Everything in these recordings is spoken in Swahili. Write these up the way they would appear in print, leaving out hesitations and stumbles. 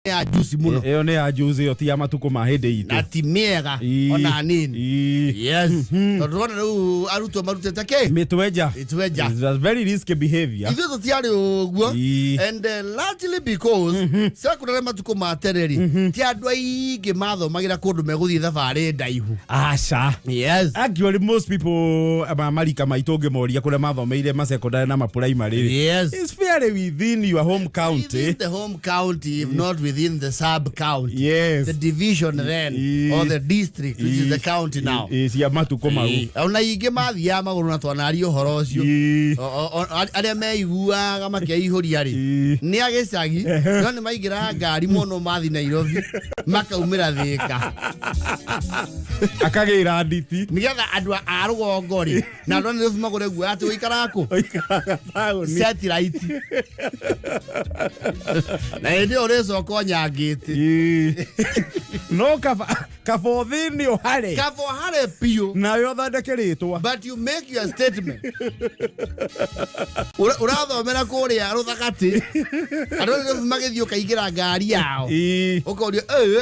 ya juice muno Eo ne ya juice yo ti ya matuko mahede ite na ti mega ona nini yes tondona ru aruto marutete ke mitweja it's very risky behavior ithu tiari uguo and largely because sa kuna matuko matereri ti andu aingi mathomagira kundu meguthie thabari ndaihu asha yes actually most people amarika maitonge moria kuna mathomeire ma secondary na ma primary yes it's fairly within your home county within the home county if not within the sub county yes the division then or the district which is the county now is ya matuko mau ona ingi mathia maguru na twanari uhoro ucio aria meiguaga makeihuria ri ni agicagi no ni maigira ngari muno mathi Nairobi makaumira Thika akagira nditi nigetha andu a rugongo ri na ndo ni magure guo ati uikarako set right na ndio reso konyangite no kafo thini ohare pio na yo thandekeritwa but you make your statement urathomera kuria ruthagati andu ni magithio kaigira ngari yao ukoria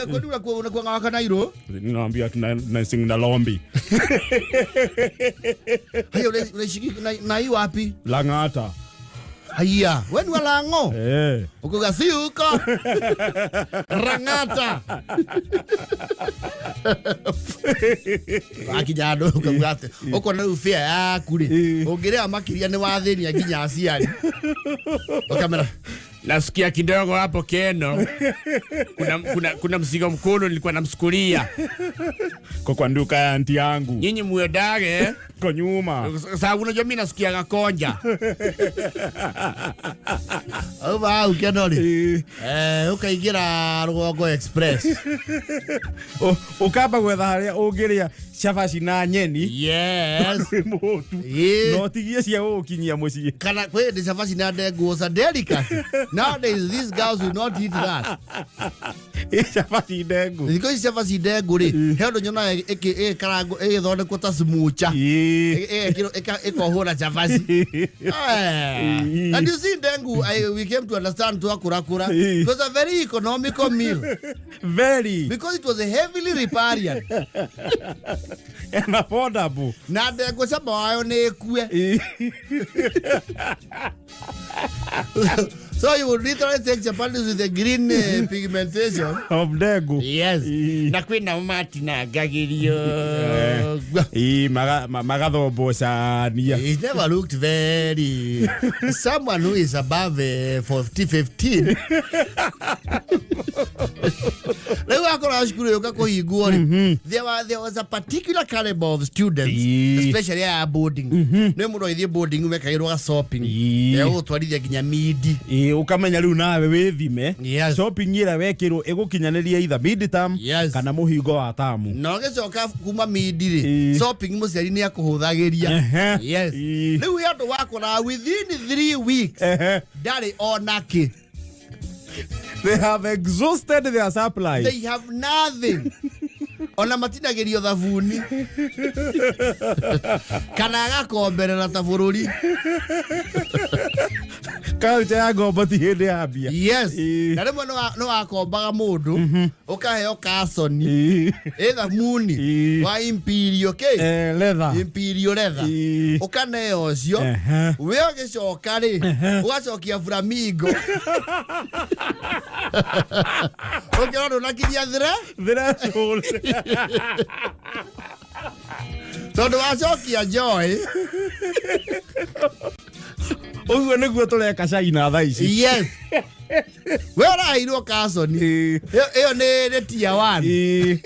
kwendura kuona kwa ngaka nairo ninaambia na sing na lombi hayo unashiki na hii wapi Langata haya wewe walango ukoga si uko Rangata akijado ukagate uko na ufia ya kuri ongerea makiria ni wathini nginya aciari kamera nasikia kidogo hapo Keno kuna mzigo mkono nilikuwa namsukulia kwa nduka ya anti yangu nyinyi muedage kwa nyuma sababu unajua mimi nasikia gakonja au Keno ri ukaigira Rugongo Express ukaba gwetha haria ungiria shafashi na nyeni yes motu no tigie cia ukinyia mucii kana kwe de shafashi na ndegu was a delicacy nowadays these girls will not eat that shafashi ndegu because shafashi ndegu ri hendo nyona karango thonde kwata smucha hona shafashi and you see ndengu we came to understand to akurakura it was a very economical meal because it was heavily riparian and affordable na ndengu saba wayo ne kue so you would literally take chapatis with the green pigmentation of ndengu yes na kwina mati na gagirio magathombo cania it never looked very someone who is above 15 leo akora shukuru yoka kuhigwo there was a particular caliber of students especially at boarding no muno ithie boarding umekairwa shopping utwarithia ginya midi ukamenya riu nawe withime shopping ira wekirwo igukinyaniria either mid term kana muhingo wa tamu no gecoka kuma midi ri shopping muciari ni akuhuthagiria yes riu yandu wakora within 3 weeks ndari onaki they have exhausted their supply they have nothing ona matinagerio thabuni kana agakomberera ta bururi culture ya ngombo ti hindi yambia yes na rimwe no akombaga mundu ukaheo kasoni thabuni wa imperial leather ukaneo cio we ogicoka ri ugacokia flamingo ukirona nakinya threshold tondu wacokia joy uguo niguo tureka China thaa ici yes we rairwo kasoni iyo ni tier 1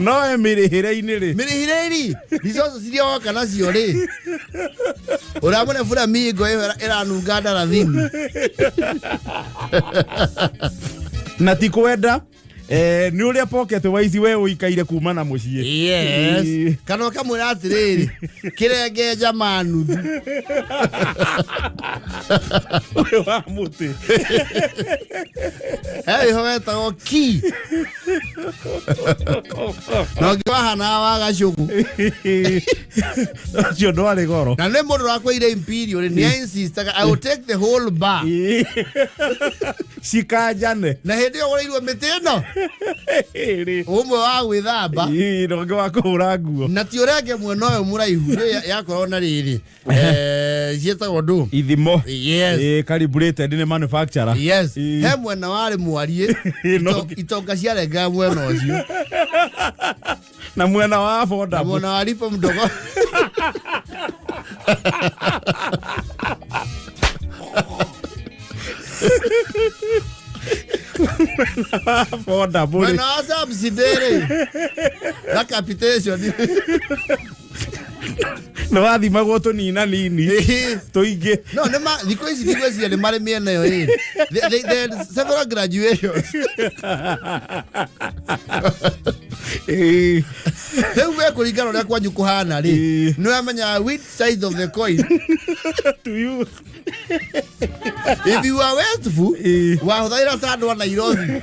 no emirihire-ini ri mirihire-ri ricoco cirio kana cio ri uramune flamingo iranunga ndarathini na ti kwenda ni uria pocket wise we uikaire kuma na mucii yes kana kamwira atiriri kirenge jamanu we wa muti hey ho eta ki No ngwahana wa gacuku. Cio ndo ari goro. Na ne mundu wakwa ire imperial ni insist I will take the whole bar. Cikanjane. Na hindi yo goreirwo mitino. Umwe wa gwithamba. No ngwa kuhura nguo. Na ti urenge mwena uyu muraihu yakorwo na riri. Cietagwo ndu. Ithimo. Yes. Calibrated ni manufacturer. Yes. He mwena wari mwarie. Itonga ciarenga mwena ucio. Na mwena wa foda. Na mwena walipo mdogo. Foda buri. Mwena wa subsidiary. Na capitation. No wathimagwo tunina nini tuingi. No nema thiko ici ndigweciria ni mari miena yo iri. They had several graduations. Heu we kuringana uria kwanyu kuhana ri ni wamenya which side of the coin to use. If you are wasteful wahuthaira tandu wa Nairobi.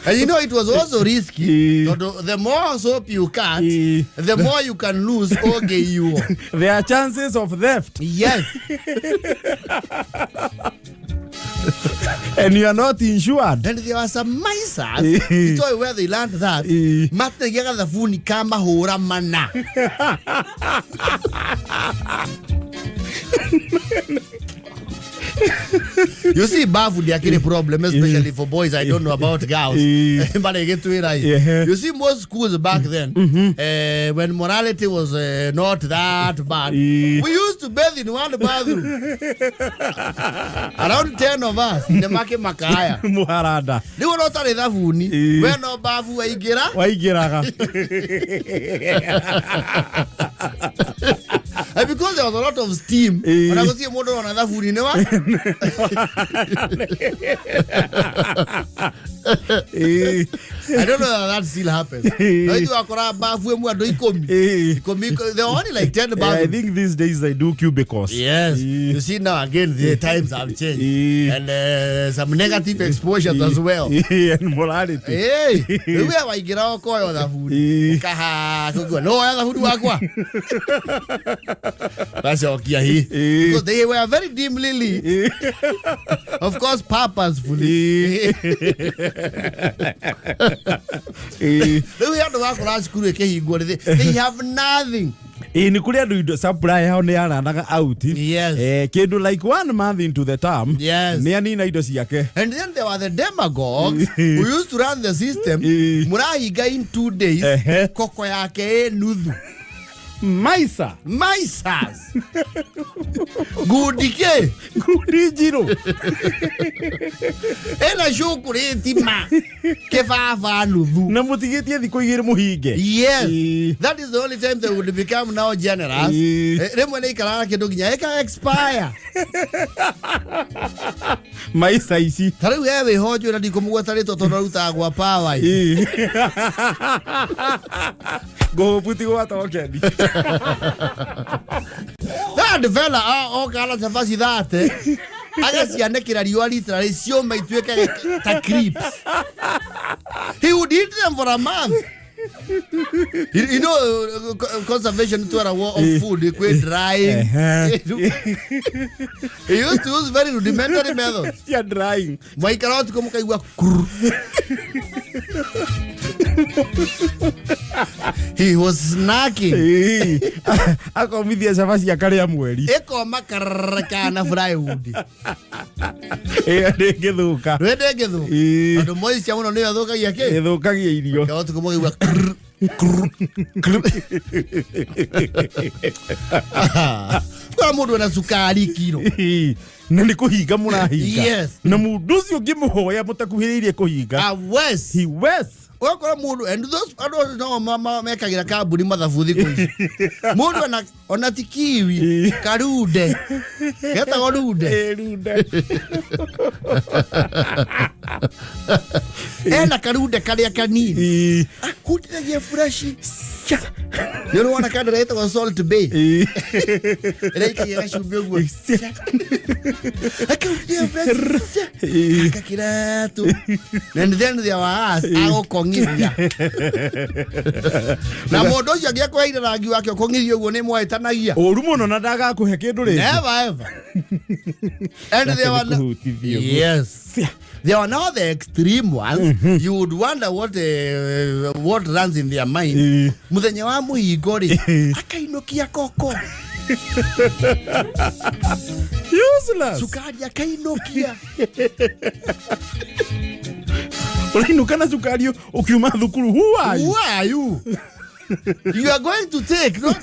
And you know it was also risky. The more soap you cut, the more you can lose. Okay, you. There are chances of theft. Yes. And you are not insured. And there were some misers. You know where they learned that. Mategiaga thabuni kama hura mana. You see, bafu ndiakiri problem, especially for boys. I don't know about girls. But I get to it right. You see, most schools back then, when morality was not that bad, we used to bathe in one bathroom. Around 10 of us in the market makaya. Muharada. They were not a thavuni. When no bafu waigira. Waigiraga. And because there was a lot of steam, when I go see a motor on another food, you know what? I don't know that still happens. They're only like 10 bathrooms. I think these days they do cubicles. Yes. You see now again the times have changed. And some negative exposures as well. And morality. Hey, we are like get our coil the food. No other food wakwa. That's okay. Because they were very dimly lit. Of course, purposefully. They have nothing. Ni kuri andu indo supply hao ni aranaga out. Yes. Kindu like 1 month into the term. Yes. Ni anina indo ciake. And then there were the demagogues who used to run the system. Murahiga in 2 days. Koko yake nuthu. Maisas. Gudike. Gudijiro. Ena shukuriti ma. Kefafa nuthu. Na mutigetie thiko igiri muhinge. Yes. That is the only time they would become now generous. Remwe ne ikara kindu ginya eka expire. Maisa ici. Tari wewe hojo na ndikumugwata rito tono ruta gwa power. Go puti gwa tokendi. That fella okala safasi thate. Agasianekira riua literally cioma ituike ta creeps. He would eat them for a month. You know, conservation to a war of food, they quit drying. He used to use very rudimentary methods. Yeah, drying. Why cannot come He was snacking. Akomithia safasi ya kare ya mweri. Eko makaraka na frywood. Ndegithuka. Ndegithuka. Andu moisi amuno ni athukagia ki? Ithukagia irio. Kaotu kumugwa. Kwa mundu na sukari kiro. Na ni kuhinga murahinga. Yes. Na mundu ucio ngimuhoya mutakuhiririe kuhinga. He was. Wakora mundu and those no mama mekagira kabuni mathabuthi kuici. Mundu ona tikiwi karude. Geta gorude. Rude. Ena karude karia kanini. Kutiragia fresh. You don't want to kind of rate or Salt Bay. Like you should be good. I can't hear Kakirato. And then there was Ao Kongia. Now, Modos, you get quite a ragi wake Kongi, you will name white Tanaya. O rumono na daga ku hekedo re. Never ever. And there were yes. There are now the extreme ones. You would wonder what runs in their mind. Muthenya wa muhingori akainokia koko. Useless. Sukari akainokia. Ulainuka na sukari ukiuma thukuru. Who are you? Who are you? You are going to take, no?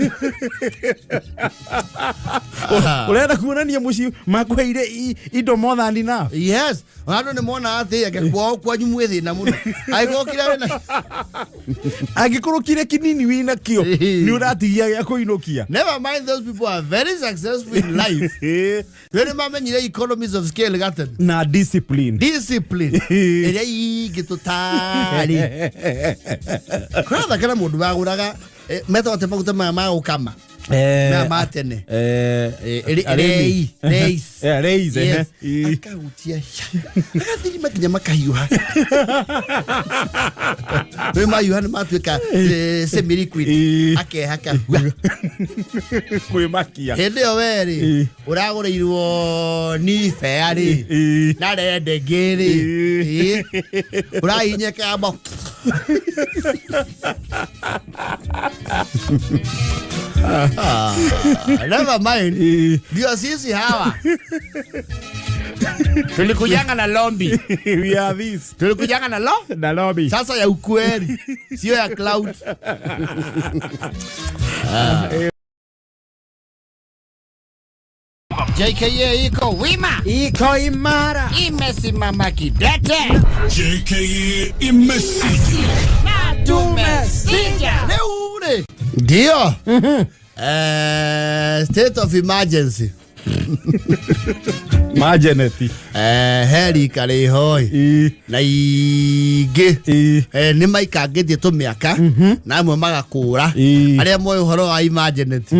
Ulenda kuonania muci makweire indo more than enough. Yes. I don't know ate agekwa kwa nyumwethi na muno. Aigokira wena. Agikorokire kinini wina kio. Ni uratigia ya kuinokia. Never mind, those people are very successful in life. Very mamenyire economies of scale gaten. Na discipline. Discipline. Ere gitutari. Kwa kana mundu waguraga method maguta ma ukama. Na matene. Reis. Akautia. Akathiri makinya makahiuha. We mayuha na matuika semi-liquid. Haka. Kwe makia. Hende overi. Uragureirwo ni feari. Na rende ngiri. Urahinyeka mo. Never mind. Ndio sisi hawa. Tulikujanga na lombi. We are this. Tulikujanga na lobby. Sasa ya ukweli. Sio ya cloud. JKA iko wima. Iko imara. Imesimama kidete. JKA imesija. Na tumesija. Leure. Ndio. State of emergency. Majeneti. Heri kare hoi. Na ige. Ni maikangĩtie tũmĩaka na amwe magakũra. Arĩa moĩ ũhoro wa emergency.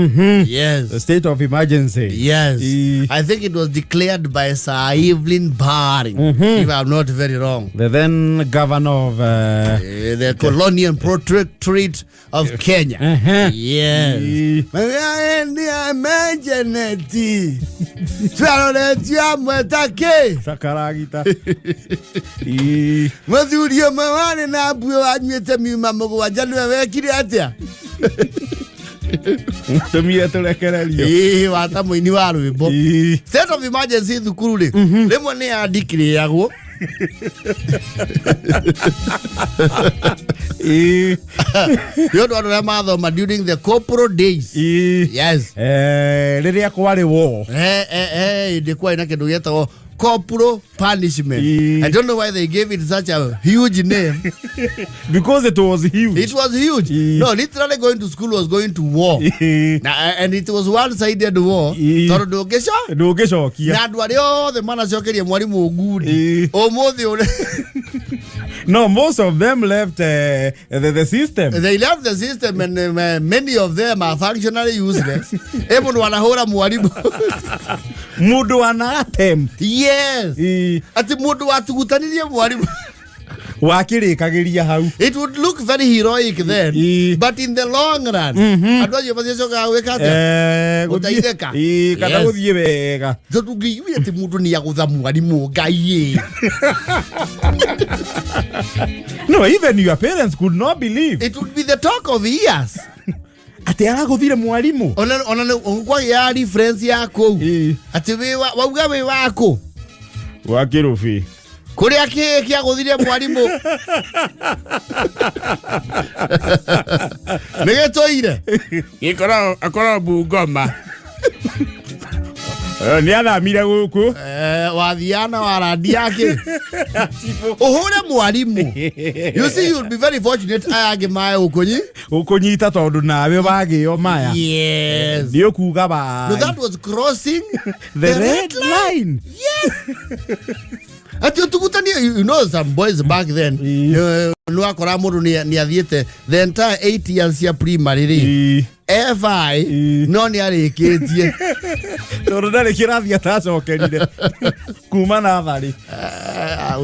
Yes. The state of emergency. Yes. I think it was declared by Sir Evelyn Baring, if I'm not very wrong. The then governor of the colonial protectorate of Kenya. Yes. Emergency. Sakaragita. Mathurio mawane na mbuyo anyuĩte miuma mũgwanja nĩwe wekire atĩa? Tumire tulekererio. Wata mũini wa rwĩmbo. State of emergency thukuru rĩ. Rĩmwe nĩ yandikirĩagwo. Nĩũndũ andũ arĩa mathoma during the corporal days. Yes. Rĩrĩa kwarĩ war. Hĩndĩ kwarĩ na kĩndũ gĩetagwo corporal punishment. I don't know why they gave it such a huge name. Because it was huge. It was huge. No, literally going to school was going to war. And it was one-sided war. Tondũ ndũngĩcokia. Na andũ arĩa othe manacokeria mwarimũ ngudi. Ũmũthĩ ũrĩa. No, most of them left the system. They left the system and many of them are functionally useless. Mundu wanahura mwalimu. Mundu ana attempt. Yes. Ati mundu watugutanirie mwalimu. Wakirikagiria hau. It would look very heroic then. But in the long run, andu acio macoka gwika atia? Gutaitheka. Kana guthie wega. Tutungiigua ati mundu ni agutha mwalimu ngai. No, even your parents could not believe. It would be the talk of years. Ati araguthire mwalimu. Ona kwa ya reference yako. Ati wauga we wako. Wakirufi. Kuria kia guthire mwalimu. Nigetoire. Akora Bungoma. Ni athamire guku. Wathiana wa randi yake. Uhure mwalimu. You see, you'll be very fortunate ayage mae ukonyi. Ukonyita tondu nawe bagio maya. Yes. Ndio kuga ba. No, that was crossing the red line. Yes. ati utugutani, you know some boys back then no akora mundu ni athiete the entire 8 years ya primary FI no ni arikitie toro ndari kirathia tacokerire kuma na thari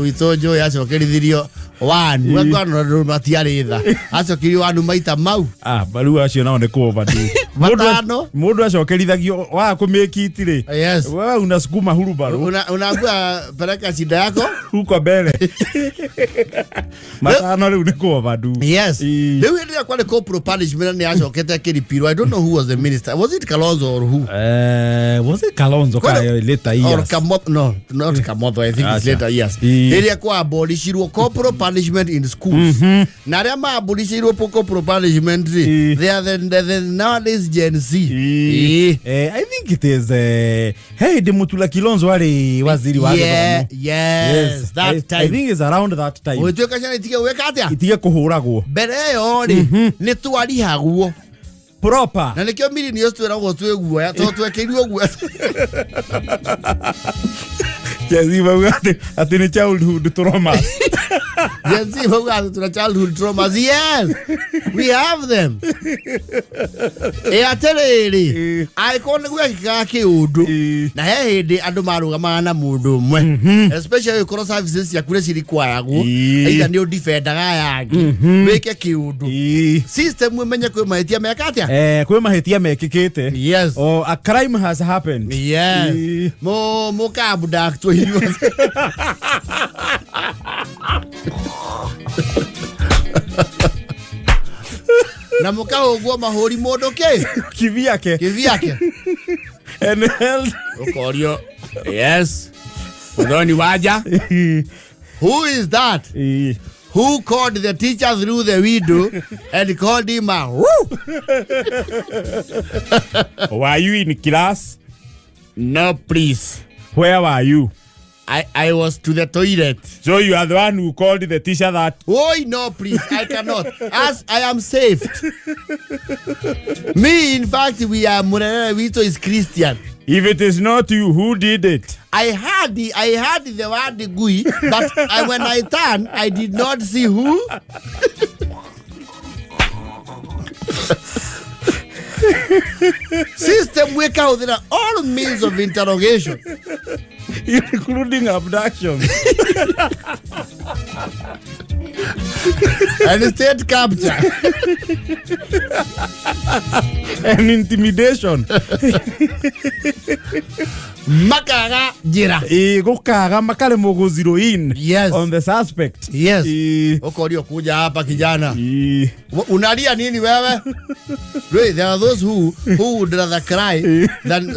witojo yacokerithirio wanu ngano matiaritha acokirio wanu maita mau baru acio nao ni overdue mundu acokerithagio wa kumikitire wewe unasukuma hurubaru unaambia peleka shida yako huko mbele matano riu ni overdue. Yes, riu ndio kwa corporal punishment ni acokete kiripiro. I don't know who was the minister. Was it Kalonzo or who? Was it Kalonzo later years? Or Kamotho? No, not Kamotho. I think it's later years. Area kwa abolishirwo corporal punishment in schools. Na ria ma abolishirwo corporal punishment, they are the nowadays Gen Z. I think it is hey de Mutula Kilonzo ali waziri wa githomo. Yes, that time. I think it's around that time. Wetweka cyane itige weka atia? Itige kuhuragwo. Mbere yo ri ni twarihagwo proper. Na nikio miri ni twiragwo tweguo ya twekeirwo guo. Jezi bauate ati ni childhood traumas. Jezi bauate tuna childhood traumas. Yes, we have them. Aterere aikone gweka kiundu na he hindi andu marugama na mundu mwe, especially koro services ya kure ciri kwayagwo aitha ni udifendaga yangi weke kiundu system umenye kwe mahitia meka atia kwe mahitia mekikite. Yes, or a crime has happened. Yes, mo kabuda to hiyo na mukahugwo mahuri mundu kivyake and held ukorio. Yes, udoni waja. Who is that? Who called the teacher through the window and called him a woo? Were you in class? No, please. Where were you? I was to the toilet. So you are the one who called the teacher that? Oh, no, please. I cannot. As I am saved. Me, in fact, we are Murere Vito is Christian. If it is not you, who did it? I heard the word gui, but when I turned, I did not see who. System wake out there are all means of interrogation, including abductions and state capture and intimidation. Makaga jira. Gukaga makale mogoziro in. Yes. On the suspect. Yes. Ukorio kuja hapa kijana. Unalia nini wewe? Really, there are those who would rather cry than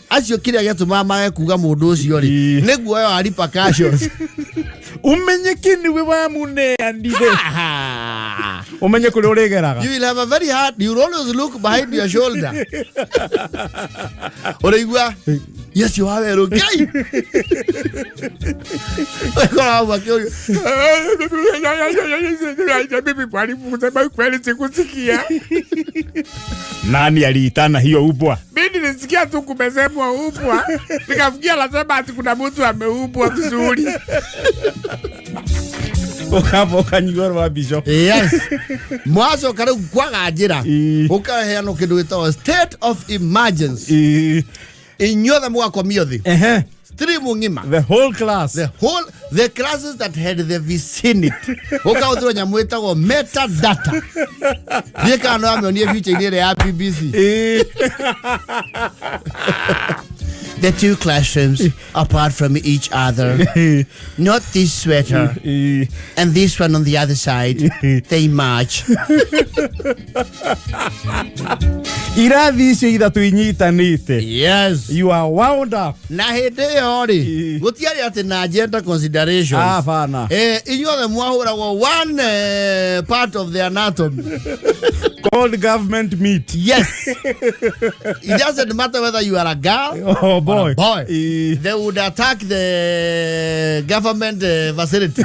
as you kile getu mama kuga mundu ucio ri. Neguo yo ari percussions. Umenye kini wewe mune andide. Umenye kule uregeraga. You will have a very hard, you will always look behind your shoulder. Oreigua. Yes, you are okay. Nani aliitana hiyo ubwa? Mimi nilisikia tu kumesemwa ubwa. Nikafikia lazima ati kuna mtu ameubwa vizuri. Ukanyigoro wa bisho. Yes. Mwazo kare kwaga njira. Ukaheano kindu gitawa state of emergency. Inyothe mwako miothi. Stream ngima. The whole class. The classes that had the vicinity. Ukaudhiro nyamu itago metadata. Yeka no amionie feature ile ya BBC. The two classrooms apart from each other. Not this sweater and this one on the other side. They match. Irathi icio ithatu inyitanite. Yes. You are wound up. Na hende yori. Gutiari ati na gender considerations. Fana. Inyothe mwahuragwo one part of the anatomy. called government meat. Yes. It doesn't matter whether you are a girl or a boy. They would attack the government facility.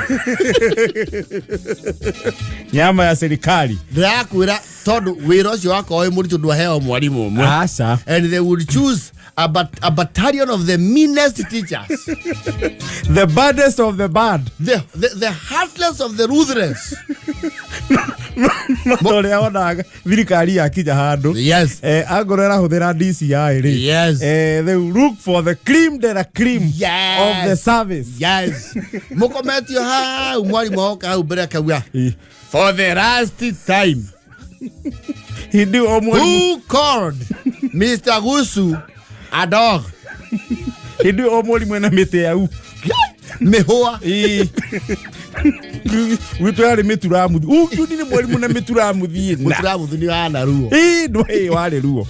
Nyama ya serikali. Ndakwira tondu wira ucio wako oi muritu ndwaheo mwarimu umwe. Asa. And they would choose a battalion of the meanest teachers. The baddest of the bad. The heartless of the ruthless. Tole ona thirikari yakija handu. Yes. Agorera huthira DCI ri. Yes. They look for the cream de la cream of the service. Yes. Mukometio ha mwarimu oka hau mbere akauga. For the last time. Who called Mr. Gusu a dog? Hindi omori mwena mete yau. Mehua. Witwari mituramuthi. Uyu ni mwarimu na mituramuthi. Mituramuthi ni wana ruo. Ndwe wale ruo.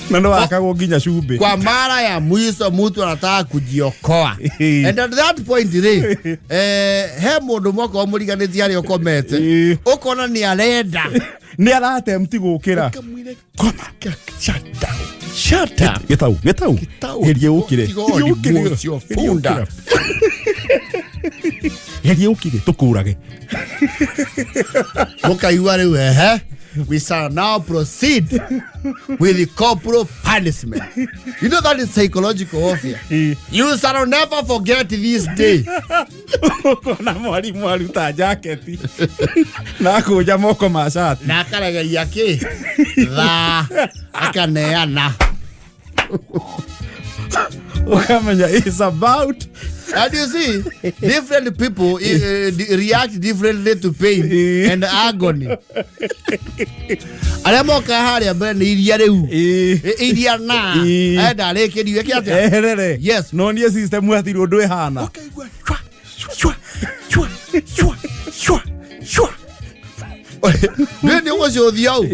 Na ndo akago nginya cumbe. Kwa mara ya mwiso mtu anataka kujiokoa. And at that point he mundu mwako omuriganithi ari okomete. Ukona ni arenda. Ni aratemti gukira. Shut up. Getau. Herie ukire. Funda. Herie ukire tukurage. Mukaigua riu we shall now proceed with the corporal punishment. You know that is psychological warfare. You shall never forget this day. Kona mwarimu aruta jaketi. Na kuja moko mashati. Na karageria ki? Tha akaneana. Ukamenya it's about. And you see, different people react differently to pain and agony. Alamoka haria mbere ni iria riu. Iria na. Enda reke diwe kiatia. Eherere. Yes. No nie system wati ndo ehana. Okay, go. Shwa. Ndio ucio thiau.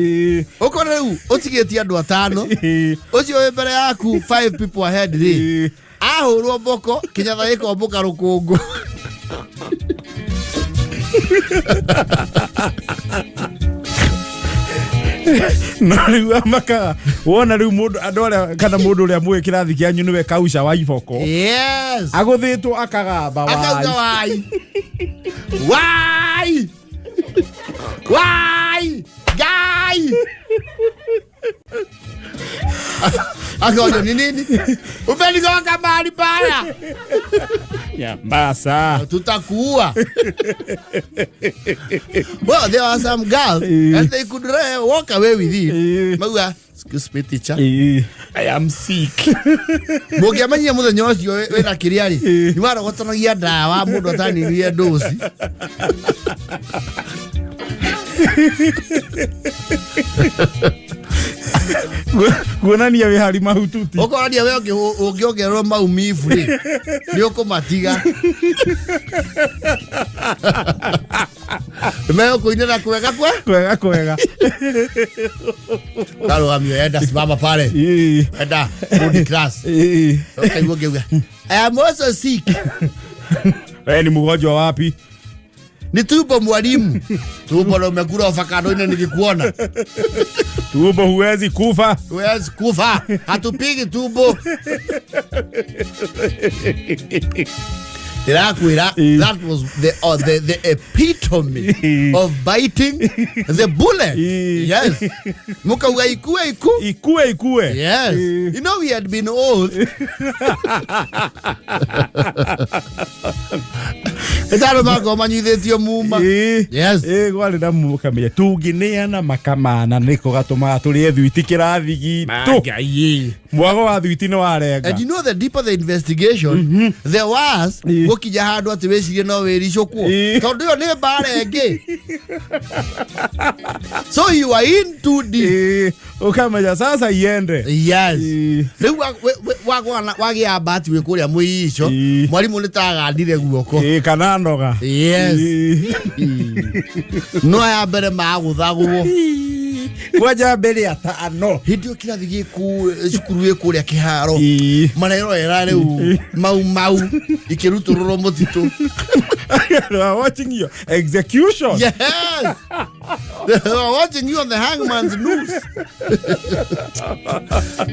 Ukona riu utigeti andu atano. Ucio mbere yaku 5 people ahead ri. Ahurwo mboko kinyatha ikomboka rukungu. Na riu amaka wona riu mundu andore kana mundu uria mwe kirathi kianyu niwe kausha wa iboko. Yes. Aguthitwo akagamba wai. Akauga wai. Why? Guy! Akojo ni nini? Umenigonga mahali baya. Ya basa. Tutakuua. Well, there are some girls and they could walk away with it. Maua, excuse me teacher. I am sick. Mugiamanya muthenya ucio wena kiriari. Ni warogotanagia ndawa mundu atanirie dosi. Kuonania we hari mahututi. Ukonania we ungiongerwo maumivu ri. Ni ukumatiga. Meo kuinera kwega kwe? Kwega. Karo amio enda simama pale. Enda body class. Okay, ngeuga. I am also sick. Wewe ni mgonjwa wapi? Ni tumbo mwalimu. Tumbo lo umekula avocado ine nikikuona. Tumbo huwezi kufa. Huwezi kufa. Hatupigi tumbo. That was the epitome of biting the bullet. Yes. Muka uga ikue. Yes. You know we had been old. Etaro mako manyithitio muma. Yes. Gwali na muka meya tugineana makamana niko gatuma turi thwiti kirathi gitu. Mwago wa thwiti no arenga. And you know the deeper the investigation, there was gukija handu ati wecirie no wiricukwo. Tondu yo ni barenge. So you are in too deep. Ukamenya sasa iende. Yes. Riu wagia bati we kuria muico. Mwalimu ni tagandire guoko. Kana noga. Yes. No ya mbere maguthaguo. Waja mbere atano. Hindio kirathi giku cukuru we kuria kiharo. Manero era riu mau ikirutururo mutitu. Watching your execution. Yes. They were watching you on the hangman's noose.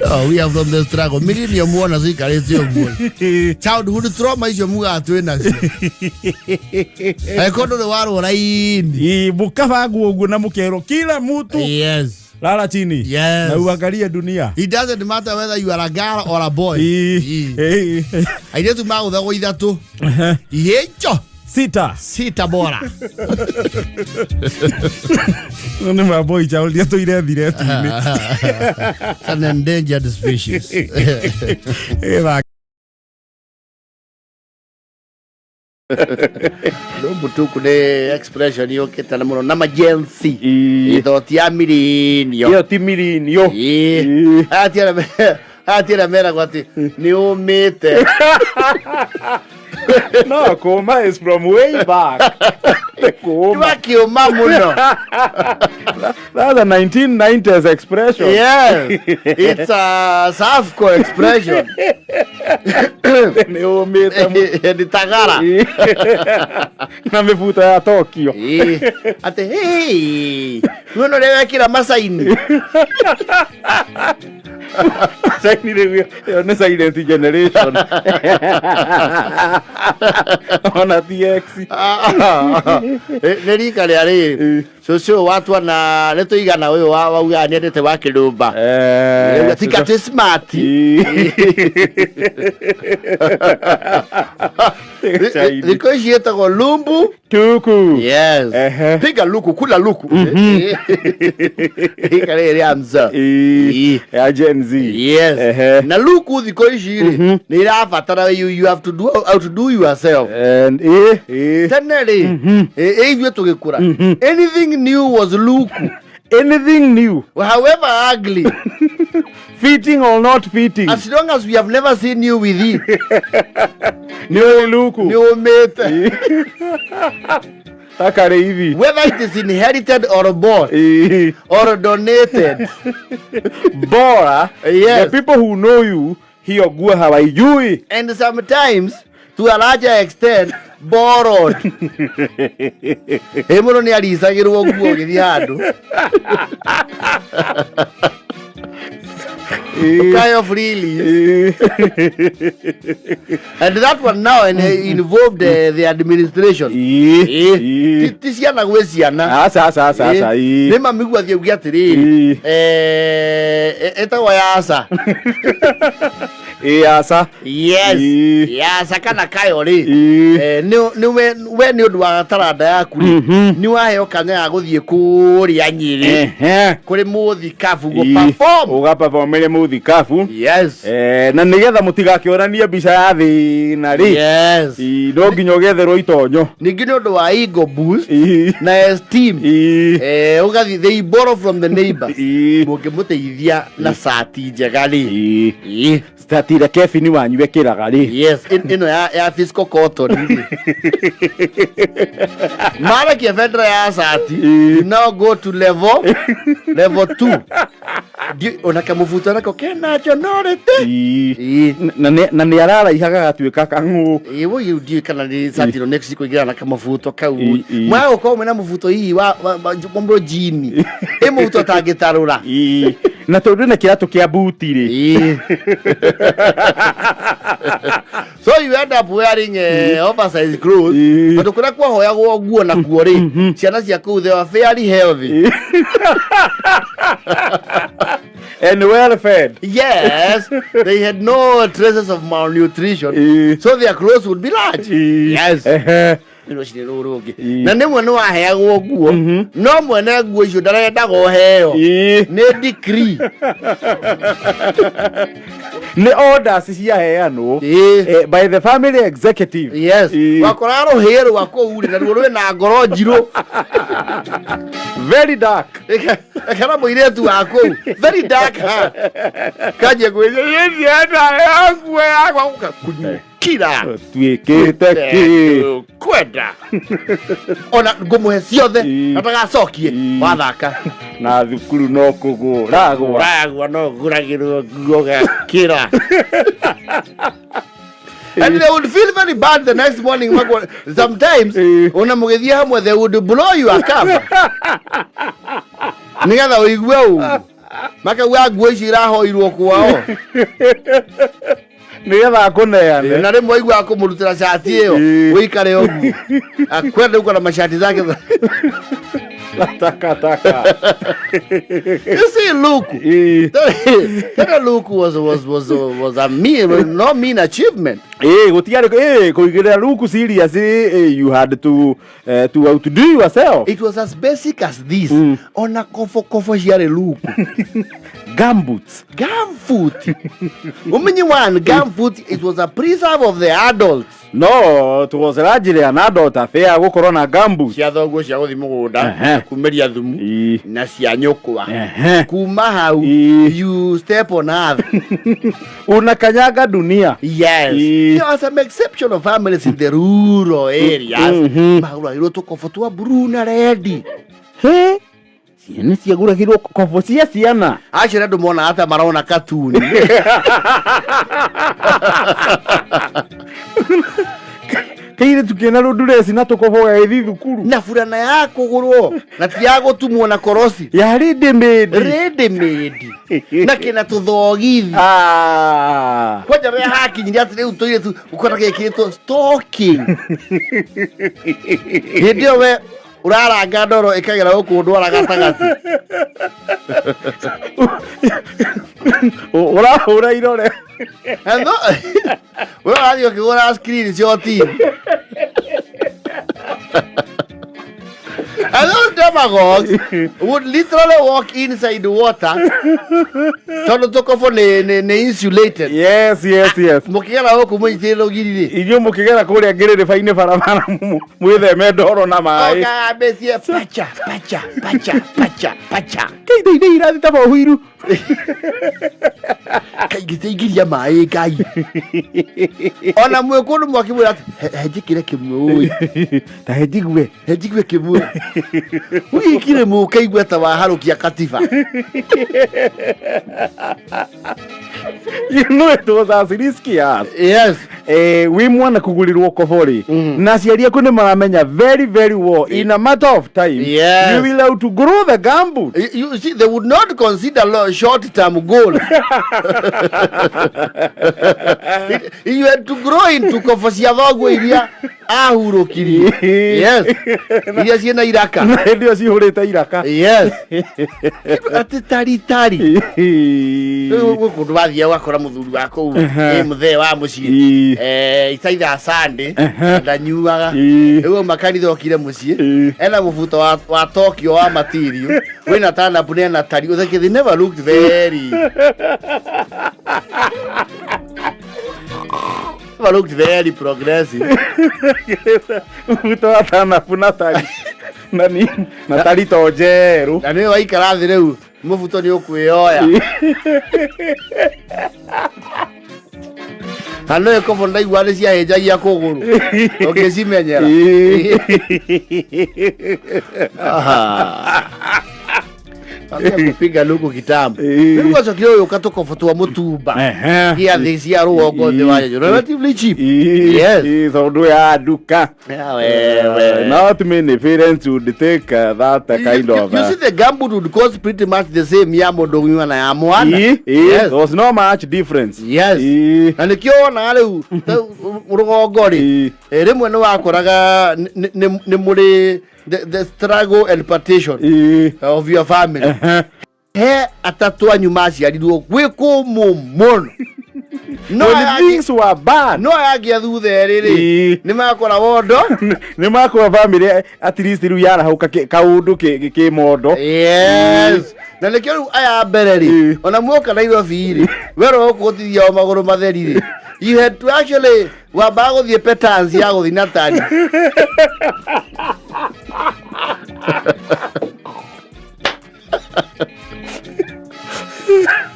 Oh, we have from the struggle. Millennium one as we carry it. Childhood trauma is your muga twina. I got to the war when I Bukafa gugu na mukero kila mtu. Yes. Lala chini. Yes. Na uangalia dunia. It doesn't matter whether you are a girl or a boy. I need to mouth the way that too. Yecho. Sita bora. None my boy child dia to ire dire. An endangered species. Lumbu tu kune expression yo kita namuno nama Jensi. Ito tiamirinyo. Yo timirinyo. Atira mera kwati ni umite. No, Koma is from way back. Koma. Muno. That's a 1990s expression. Yeah, it's a Safco expression. Ni umite. Ni Tagara. Na mifuta ya Tokyo. Ate hey, uno debe kila masaini. Saini nesa identity generation. Ona TX. Neri kale ari. So watu wana leto igana wewe wa nete wa kilumba. Tika smart. Liko jieta ko lumbu tuku. Yes. Piga luku kula luku. Kale ari amza. Ya Gen Z. Yes. Na luku liko jiri. Ni rafatara you have to do how to do yourself. And Tenere. Hivyo tugekura. Anything new was luku. Anything new, however ugly, fitting or not fitting, as long as we have never seen you with it. New luku. New mate. Takare hivi. Whether it is inherited or bought or donated. Bora. Yes. The people who know you, hiyo gua hawajui. And sometimes, to a larger extent, borrowed. Hemono ni alisagirwo guo githiandu. Kind of really. And that one now involved the administration. Tisiana gwesiana. Asa. Nema migwa thie giatiri. Eta wayasa. Yasa. Yes. Yasa kana kayori. We ni undu wa taranda yaku ni waheo kanya ya guthie kuria Nyiri kuri muthikabu go perform uga performere muthikabu. Yes. Na nigetha mutigakĩoranie mbica ya thina ri. Yes. No nginya getherwo itonyo ningi ni undu wa ego boost na esteem. Ugathi they borrow from the neighbors mukimuteithia na sati njega ri. Statira kefini wanyu wekiraga ri. Yes, ino ya fiscal cotton. Mara kia fedra ya sati. You now go to level 2. Onakamufuta nako kena chonorete. Na ni arara ihaga gatuika kangu. Ewo you do kana ni sati no next siku igira nakamufuto kau. Mwao ko mena mufuto hii wa mbro jini. Mufuto tagitarura. Na tondu na kiratu kia buti ri. So you end up wearing oversized clothes. But ukura kwa hoya guo na guo ri. Ciana cia ku they were fairly healthy. And well fed. Yes, they had no traces of malnutrition. So their clothes would be large. Yes. Na nemwe no aheagwo guo no mwene guo icio ndarenda go heo ni decree ni orders cia heano by the family executive. Yes. Wakoraro hero wako uri na ruo na ngoro njiro very dark kana muiretu wako very dark ha kaje gweje yeye ana yangu yakwa kunyu kila tuikite ki kwenda ona ngumuhe ciothe atagacokie wathaka na thukuru no kuguragwa no guragirwo guoga kira And they would feel very bad the next morning. Sometimes, unamugethia hamwe, they would blow you a cover. Nigetha uigue u. Maka waguo ici irahoirwo kwao. Nigetha akuneane. Na rimwe igua akumurutira shati iyo. Uikare ogu. Akwenda uko na mashati zake. Taka. You see, Luke. That Luke was a mean achievement. Gutiare kuigirira Luke serious. You had to outdo yourself. It was as basic as this. Ona kofo share Luke. Gumboots. Gumfoot. Umenye one gumfoot. It was a preserve of the adults. No, it was largely an adult affair. Gukorwo na gumboots. Cia thoguo cia guthi mugunda kumeria thumu na cia nyukwa kuma hau you step on earth unakanyaga dunia. Yes. There are some exceptional families in the rural areas. Mahurahirwo tukobo twa blue na red. He ciana ciaguragirwo kobo cia ciana. Acio ndu mona hata marona cartoon. Kaire tukena ruduresi na tukobo ga ithi thukuru. Na furana ya kugurwo na ti ya gutumwo na korosi. Ya ready made. Na kina tuthogithi. Kwa jare haki ndia atire utoire tu ukora gekito stalking. Ndio we uraranga ndoro ikagera guku ndwara gatagati. Ura irore. Ando. Wewe radio kigora screen cio team. And those demagogues would literally walk inside the water. Tono toko for ne insulated. Yes. Mukigera huko mwitelo girire. Inyo mukigera kuria ngirire faine barabara mwithe medoro na mai. Oka besie pacha. Keide irathi taba huiru. Kaigiteigiria mai kai. Ona mwekunu mwakimura hejikire kimwe. Ta hejigwe kimwe. Wikire mu kaigwe ta waharukia katiba. You know it was as risky as. Yes. We mwana kugurirwo kobori. Na ciaria ku ni maramenya very well in a matter of time. Yes. You will have to grow the gumboot. You see, they would not consider short-term goal. You had to grow into kofosia thogo iria ahurukiri. Yes. Iria ciena iraka. Ndio cihurite iraka. Yes. Ati tari. Kundu wathia wakora muthuri wako muthee wa mucii itaitha Sunday ndanyuaga ewe makanitha okire mucii ena mubuto wa Tokyo wa material wina tana bune na tari they never looked very progressive. Mubuto wa tana buna tari nani na tari tojeru na ni waikara thi riu mubuto ni ukweoya. Ano eko ndai wale cia hejagia kuguru ukicimenyera. Kupiga luku kitambo. Nilikuwa chokio ukatoka foto mutumba. Kia thisia ruongo the wa relatively cheap. Yes. So do ya duka. Not many parents would take that kind of. You see the gumboot would cost pretty much the same yamo dongiwa na yamwana. Yes. There was no much difference. Yes. Na nikiona ale urugongori. Rimwe no wakoraga ni muri the struggle and partition of your family. He atatu anyu maciarirwo gwiko mumono. No, things were bad. No agia thutha riri ni makora wondo ni makora family at least riu yara hauka kaundu ki mondo. Yes. Na lekio aya bereri ona muoka Nairobi ri wero okutithia maguru matheri ri you had to actually wabago thie petans ya guthi na tani.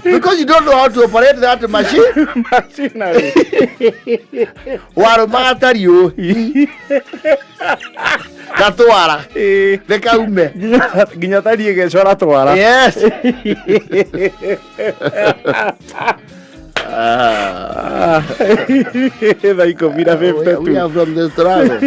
Because you don't know how to operate that machinery. Waro matario. Katwara. Deka ume. Ginya tari gecora twara. Yes. Thaa 10:50 We are from the struggle.